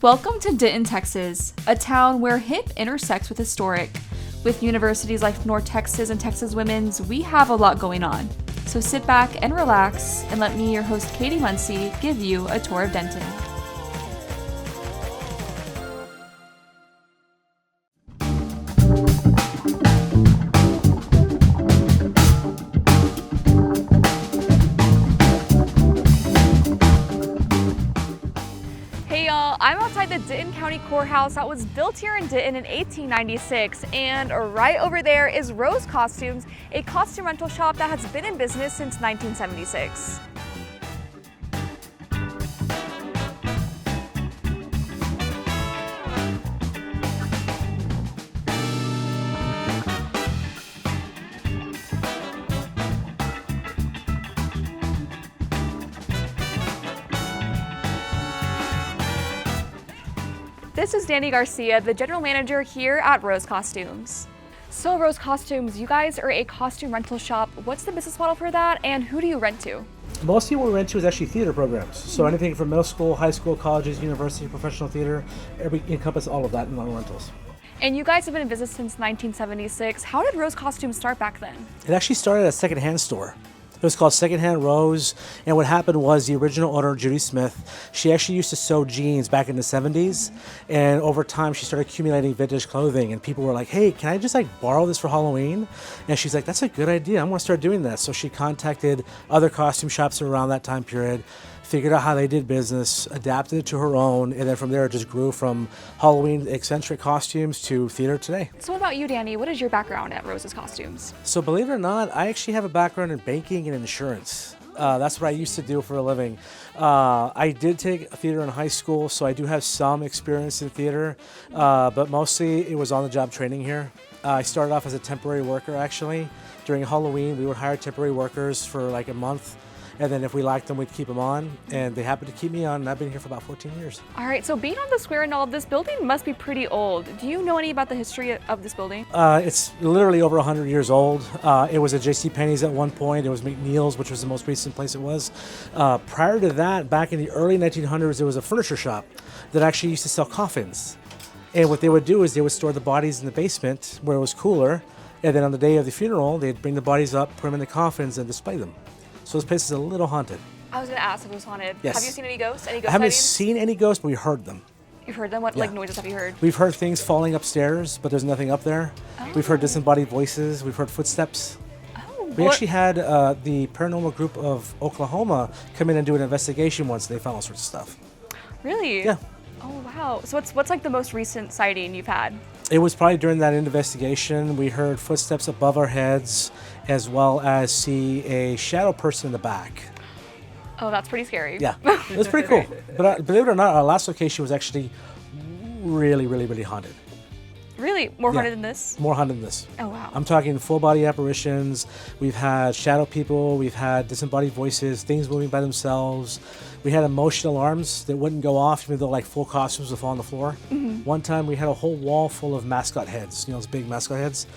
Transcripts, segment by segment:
Welcome to Denton, Texas, a town where hip intersects with historic. With universities like North Texas and Texas Women's, we have a lot going on. So sit back and relax and let me, your host Kati Muncy, give you a tour of Denton. I'm outside the Denton County Courthouse that was built here in Denton in 1896, and right over there is Rose Costumes, a costume rental shop that has been in business since 1976. This is Danny Garcia, the general manager here at Rose Costumes. So Rose Costumes, you guys are a costume rental shop. What's the business model for that, and who do you rent to? Mostly what we rent to is actually theater programs. So anything from middle school, high school, colleges, university, professional theater, we encompass all of that in our rentals. And you guys have been in business since 1976. How did Rose Costumes start back then? It actually started at a secondhand store. It was called Secondhand Rose, and what happened was the original owner, Judy Smith, she actually used to sew jeans back in the 70s, and over time she started accumulating vintage clothing, and people were like, hey, can I just borrow this for Halloween? And she's like, that's a good idea, I'm gonna start doing that. So she contacted other costume shops around that time period, figured out how they did business, adapted it to her own, and then from there it just grew from Halloween eccentric costumes to theater today. So what about you, Danny? What is your background at Rose's Costumes? So believe it or not, I actually have a background in banking and insurance. That's what I used to do for a living. I did take theater in high school, so I do have some experience in theater, but mostly it was on-the-job training here. I started off as a temporary worker, actually. During Halloween, we would hire temporary workers for like a month, and then if we liked them, we'd keep them on, and they happened to keep me on, and I've been here for about 14 years. All right, so being on the square and all of this building must be pretty old. Do you know any about the history of this building? It's literally over 100 years old. It was a JCPenney's at one point. It was McNeil's, which was the most recent place it was. Prior to that, back in the early 1900s, there was a furniture shop that actually used to sell coffins. And what they would do is they would store the bodies in the basement where it was cooler, and then on the day of the funeral, they'd bring the bodies up, put them in the coffins, and display them. So this place is a little haunted. I was going to ask if it was haunted. Yes. Have you seen any ghosts? Any ghost I haven't sightings? seen any ghosts, but we heard them. You've heard them? What noises have you heard? We've heard things falling upstairs, but there's nothing up there. Oh. We've heard disembodied voices. We've heard footsteps. Oh, we actually had the paranormal group of Oklahoma come in and do an investigation once. They found all sorts of stuff. Really? Yeah. Oh, wow. So what's like the most recent sighting you've had? It was probably during that investigation. We heard footsteps above our heads, as well as see a shadow person in the back. Oh, that's pretty scary. Yeah, it was pretty cool. But believe it or not, our last location was actually really, really, really haunted. Really? More haunted than this? More haunted than this. Oh, wow. I'm talking full body apparitions. We've had shadow people. We've had disembodied voices, things moving by themselves. We had emotion alarms that wouldn't go off even though full costumes would fall on the floor. Mm-hmm. One time we had a whole wall full of mascot heads, those big mascot heads.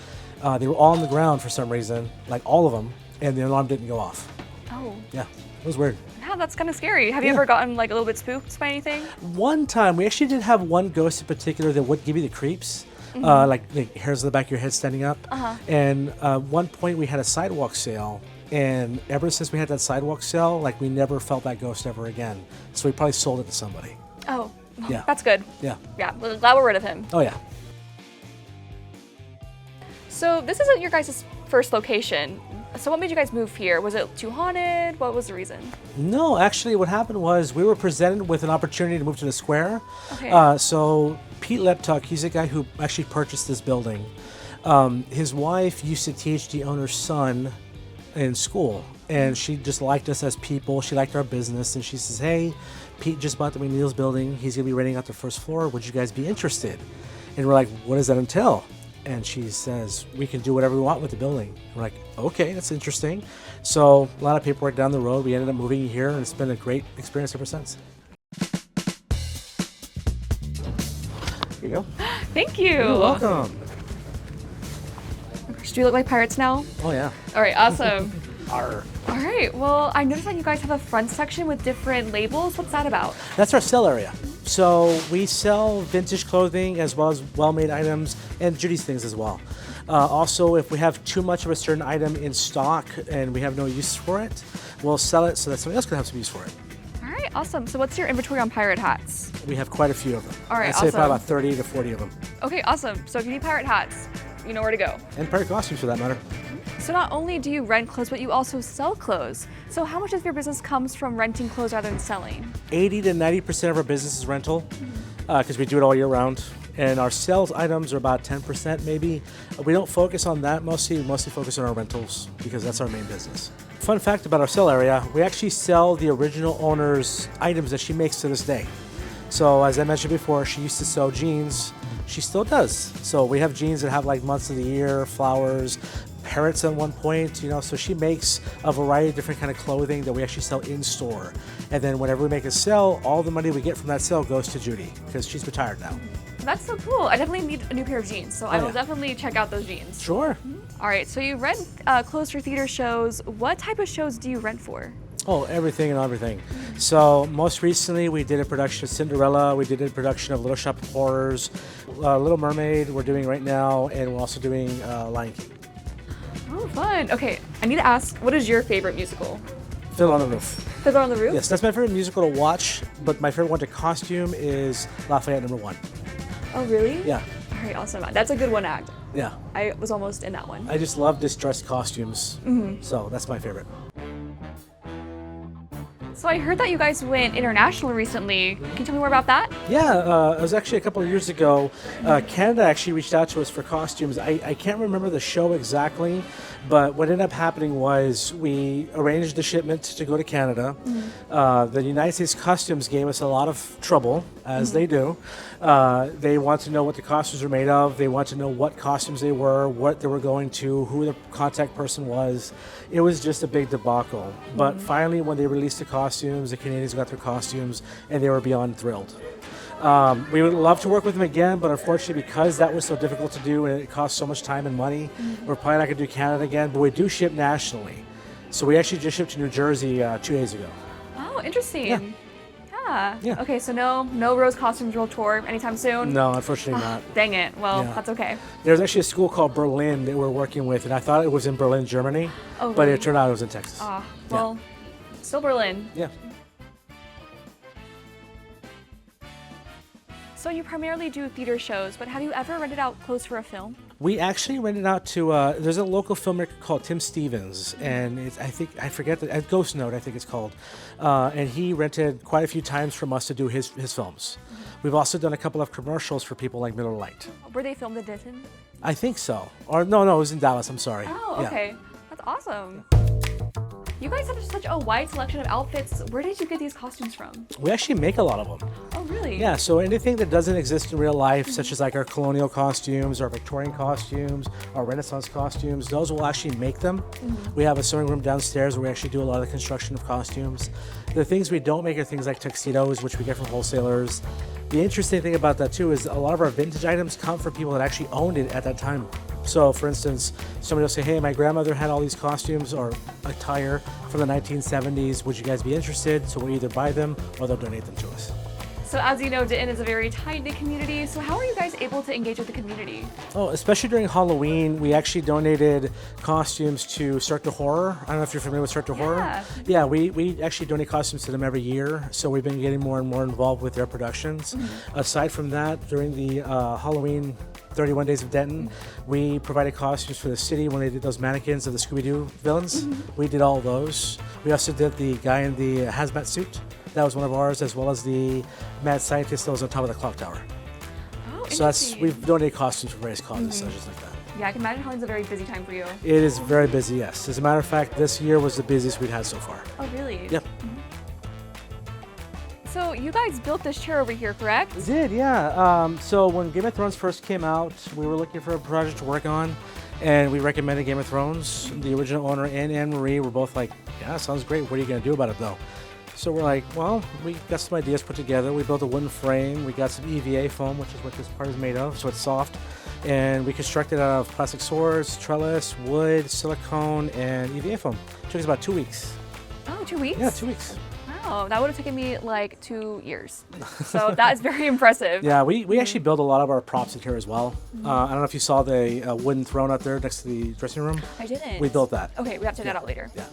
They were all on the ground for some reason, all of them, and the alarm didn't go off. Oh. Yeah, it was weird. Yeah, that's kind of scary. Have you ever gotten a little bit spooked by anything? One time, we actually did have one ghost in particular that would give you the creeps. Mm-hmm. The hairs on the back of your head standing up. Uh-huh. And one point we had a sidewalk sale, and ever since we had that sidewalk sale, we never felt that ghost ever again. So we probably sold it to somebody. Oh, yeah. That's good. Yeah. Yeah, we're glad we're rid of him. Oh, yeah. So this isn't your guys' first location. So what made you guys move here? Was it too haunted? What was the reason? No, actually what happened was we were presented with an opportunity to move to the square. Okay. So Pete Leptuck, he's the guy who actually purchased this building. His wife used to teach the owner's son in school, and she just liked us as people. She liked our business, and she says, hey, Pete just bought the McNeil's building. He's going to be renting out the first floor. Would you guys be interested? And we're like, what does that entail? And she says, we can do whatever we want with the building. We're like, okay, that's interesting. So a lot of paperwork down the road. We ended up moving here, and it's been a great experience ever since. Here you go. Thank you. You're welcome. Do we look like pirates now? Oh, yeah. All right, awesome. Arr. All right, well, I noticed that you guys have a front section with different labels. What's that about? That's our sale area. So we sell vintage clothing as well as well-made items and Judy's things as well. Also, if we have too much of a certain item in stock and we have no use for it, we'll sell it so that somebody else can have some use for it. All right, awesome. So what's your inventory on pirate hats? We have quite a few of them. All right, I'd awesome. say probably about 30 to 40 of them. Okay, awesome. So if you need pirate hats, you know where to go. And pirate costumes for that matter. So not only do you rent clothes, but you also sell clothes. So how much of your business comes from renting clothes rather than selling? 80 to 90% of our business is rental because we do it all year round. And our sales items are about 10% maybe. We don't focus on that mostly. We mostly focus on our rentals because that's our main business. Fun fact about our sale area, we actually sell the original owner's items that she makes to this day. So as I mentioned before, she used to sew jeans. She still does. So we have jeans that have like months of the year, flowers, parrots at one point, you know, so she makes a variety of different kind of clothing that we actually sell in store. And then whenever we make a sale, all the money we get from that sale goes to Judy because she's retired now. That's so cool. I definitely need a new pair of jeans, so I will definitely check out those jeans. Sure. All right, so you rent clothes for theater shows. What type of shows do you rent for? Oh, everything and everything. So most recently we did a production of Cinderella, we did a production of Little Shop of Horrors, Little Mermaid we're doing right now, and we're also doing Lion King. Oh, fun. Okay, I need to ask, what is your favorite musical? Fiddler on the Roof. Fiddler on the Roof? Yes, that's my favorite musical to watch, but my favorite one to costume is Lafayette #1. Oh, really? Yeah. All right, awesome. That's a good one to act. Yeah. I was almost in that one. I just love distressed costumes, so that's my favorite. So I heard that you guys went international recently. Can you tell me more about that? Yeah, it was actually a couple of years ago. Canada actually reached out to us for costumes. I can't remember the show exactly, but what ended up happening was we arranged the shipment to go to Canada. The United States Customs gave us a lot of trouble, as they do. They want to know what the costumes were made of. They want to know what costumes they were, what they were going to, who the contact person was. It was just a big debacle. But finally, when they released the costumes, the Canadians got their costumes, and they were beyond thrilled. We would love to work with them again, but unfortunately, because that was so difficult to do and it cost so much time and money, we're probably not going to do Canada again, but we do ship nationally. So we actually just shipped to New Jersey 2 days ago. Oh, interesting. Yeah. Okay, so no Rose Costumes World Tour anytime soon? No, unfortunately not. Dang it. Well, Yeah. that's okay. There's actually a school called Berlin that we're working with, and I thought it was in Berlin, Germany, Oh, but really? it turned out it was in Texas. Ah, well, still Berlin. Yeah. So you primarily do theater shows, but have you ever rented out clothes for a film? We actually rented out to, there's a local filmmaker called Tim Stevens, and I forget, Ghost Note, I think it's called. And he rented quite a few times from us to do his films. We've also done a couple of commercials for people like Miller Lite. Were they filmed in Denton? I think so. Or no, it was in Dallas, I'm sorry. Oh, okay. That's awesome. You guys have such a wide selection of outfits. Where did you get these costumes from? We actually make a lot of them. Oh, really? Yeah, so anything that doesn't exist in real life, such as like our colonial costumes, our Victorian costumes, our Renaissance costumes, those will actually make them. We have a sewing room downstairs where we actually do a lot of the construction of costumes. The things we don't make are things like tuxedos, which we get from wholesalers. The interesting thing about that too is a lot of our vintage items come from people that actually owned it at that time. So for instance, somebody will say, hey, my grandmother had all these costumes or attire from the 1970s. Would you guys be interested? So we'll either buy them or they'll donate them to us. So as you know, Denton is a very tight-knit community. So how are you guys able to engage with the community? Oh, especially during Halloween, we actually donated costumes to Cirque Horror. I don't know if you're familiar with Cirque Horror. Yeah, we actually donate costumes to them every year. So we've been getting more and more involved with their productions. Aside from that, during the Halloween 31 Days of Denton, we provided costumes for the city when they did those mannequins of the Scooby-Doo villains. We did all those. We also did the guy in the hazmat suit. That was one of ours, as well as the mad scientist that was on top of the clock tower. Oh, So we've donated costumes for various causes, such as like that. Yeah, I can imagine Halloween's a very busy time for you. It is very busy, yes. As a matter of fact, this year was the busiest we've had so far. Oh, really? Yep. So you guys built this chair over here, correct? We did, yeah. So when Game of Thrones first came out, we were looking for a project to work on, and we recommended Game of Thrones. The original owner and Anne Marie were both like, yeah, sounds great. What are you going to do about it, though? So we're like, well, we got some ideas put together. We built a wooden frame. We got some EVA foam, which is what this part is made of, so it's soft. And we constructed out of plastic swords, trellis, wood, silicone, and EVA foam. It took us about 2 weeks. Oh, 2 weeks? Yeah, 2 weeks. Wow. Wow, that would have taken me like 2 years. So that is very impressive. Yeah, we actually build a lot of our props in here as well. I don't know if you saw the wooden throne out there next to the dressing room. I didn't. We built that. Okay, we have to check that out later. Yeah.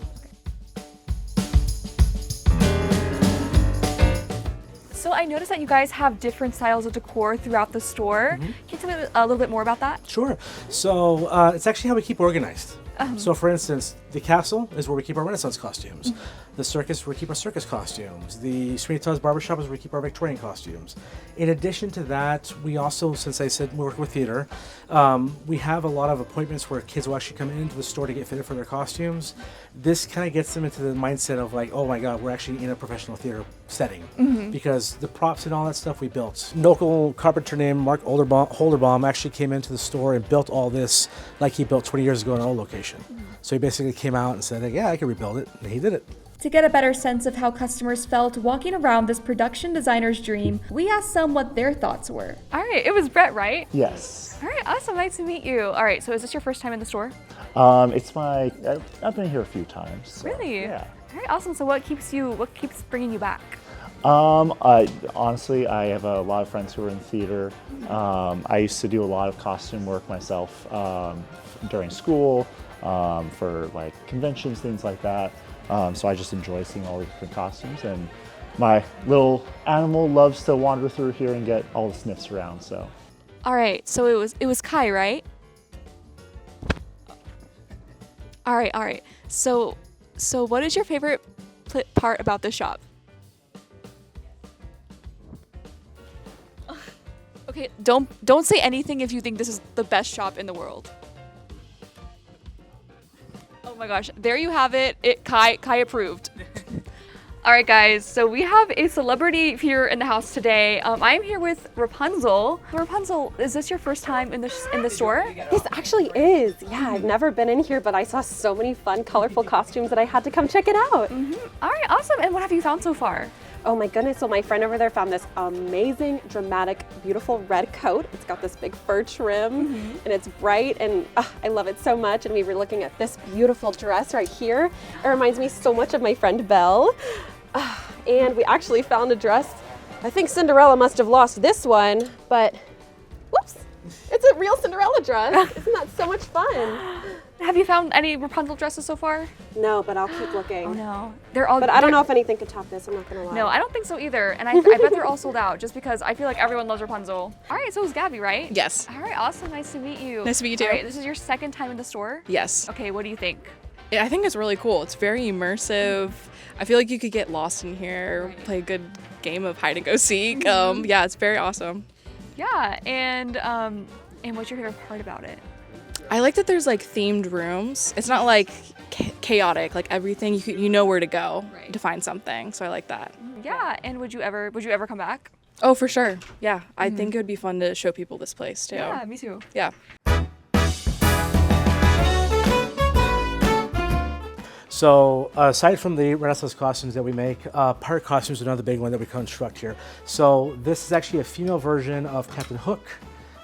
So I noticed that you guys have different styles of decor throughout the store. Can you tell me a little bit more about that? Sure. So it's actually how we keep organized. So for instance, the castle is where we keep our Renaissance costumes. The circus is where we keep our circus costumes. The Sweeney Todd's Barbershop is where we keep our Victorian costumes. In addition to that, we also, since I said we work with theater, we have a lot of appointments where kids will actually come into the store to get fitted for their costumes. This kind of gets them into the mindset of like, oh my God, we're actually in a professional theater setting. Because the props and all that stuff we built. Local carpenter named Mark Holderbaum actually came into the store and built all this like he built 20 years ago in our old location. So he basically came out and said, yeah, I can rebuild it, and he did it. To get a better sense of how customers felt walking around this production designer's dream, we asked some what their thoughts were. All right, it was Brett, right? Yes. All right, awesome, nice to meet you. All right, so is this your first time in the store? I've been here a few times. So, Really? Yeah. All right, awesome. So what keeps bringing you back? Honestly, I have a lot of friends who are in theater. I used to do a lot of costume work myself during school for like conventions, things like that. So I just enjoy seeing all the different costumes, and my little animal loves to wander through here and get all the sniffs around. So. All right, so it was Kai, right? All right. So what is your favorite part about the shop? Okay, don't say anything if you think this is the best shop in the world. Oh my gosh, there you have it. Kai approved. All right, guys, so we have a celebrity here in the house today. I'm here with Rapunzel. Rapunzel, is this your first time in the store? This actually is. Yeah, I've never been in here, but I saw so many fun, colorful costumes that I had to come check it out. All right, awesome. And what have you found so far? Oh my goodness, so my friend over there found this amazing, dramatic, beautiful red coat. It's got this big fur trim and it's bright, and I love it so much. And we were looking at this beautiful dress right here. It reminds me so much of my friend Belle. And we actually found a dress. I think Cinderella must have lost this one, but whoops, it's a real Cinderella dress. Isn't that so much fun? Have you found any Rapunzel dresses so far? No, but I'll keep looking. Oh no, they're all. But I don't know if anything could top this. I'm not gonna lie. No, I don't think so either. And I bet they're all sold out just because I feel like everyone loves Rapunzel. All right, so it's Gabby, right? Yes. All right, awesome. Nice to meet you. Nice to meet you too. All right, this is your second time in the store? Yes. Okay, what do you think? I think it's really cool. It's very immersive. I feel like you could get lost in here, play a good game of hide and go seek. Yeah, it's very awesome. Yeah, and what's your favorite part about it? I like that there's like themed rooms. It's not like chaotic. Like everything, you know where to go to find something. So I like that. Yeah, and would you ever come back? Oh, for sure. Yeah, I think it would be fun to show people this place too. Yeah, me too. Yeah. So aside from the Renaissance costumes that we make, pirate costumes is another big one that we construct here. So this is actually a female version of Captain Hook,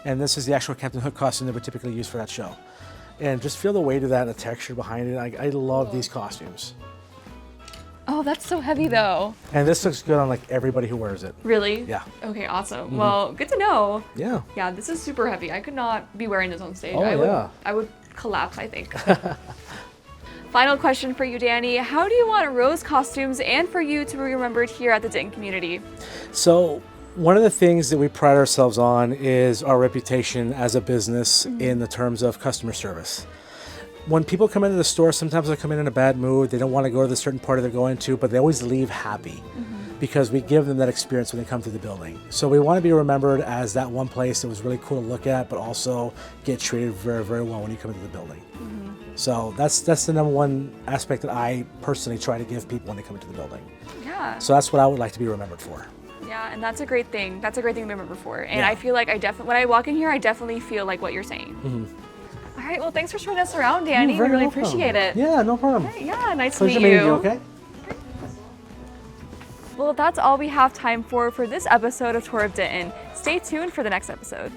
and this is the actual Captain Hook costume that we typically use for that show. And just feel the weight of that and the texture behind it. I love these costumes. Oh, that's so heavy though. And this looks good on like everybody who wears it. Really? Yeah. Okay, awesome. Well, good to know. Yeah. Yeah, this is super heavy. I could not be wearing this on stage. Oh, I would collapse, I think. Final question for you, Danny. How do you want Rose costumes and for you to be remembered here at the Denton community? So one of the things that we pride ourselves on is our reputation as a business in the terms of customer service. When people come into the store, sometimes they come in a bad mood. They don't want to go to the certain party they're going to, but they always leave happy because we give them that experience when they come to the building. So we want to be remembered as that one place that was really cool to look at, but also get treated very, very well when you come into the building. So that's the number one aspect that I personally try to give people when they come into the building. Yeah. So that's what I would like to be remembered for. Yeah, and that's a great thing. That's a great thing to remember for. And Yeah. I feel like when I walk in here, I definitely feel like what you're saying. All right, well, thanks for showing us around, Danny. We Very really welcome. appreciate it. Yeah, no problem. Yeah, nice to Pleasure meet meeting you. you, okay? Well, that's all we have time for this episode of Tour of Denton. Stay tuned for the next episode.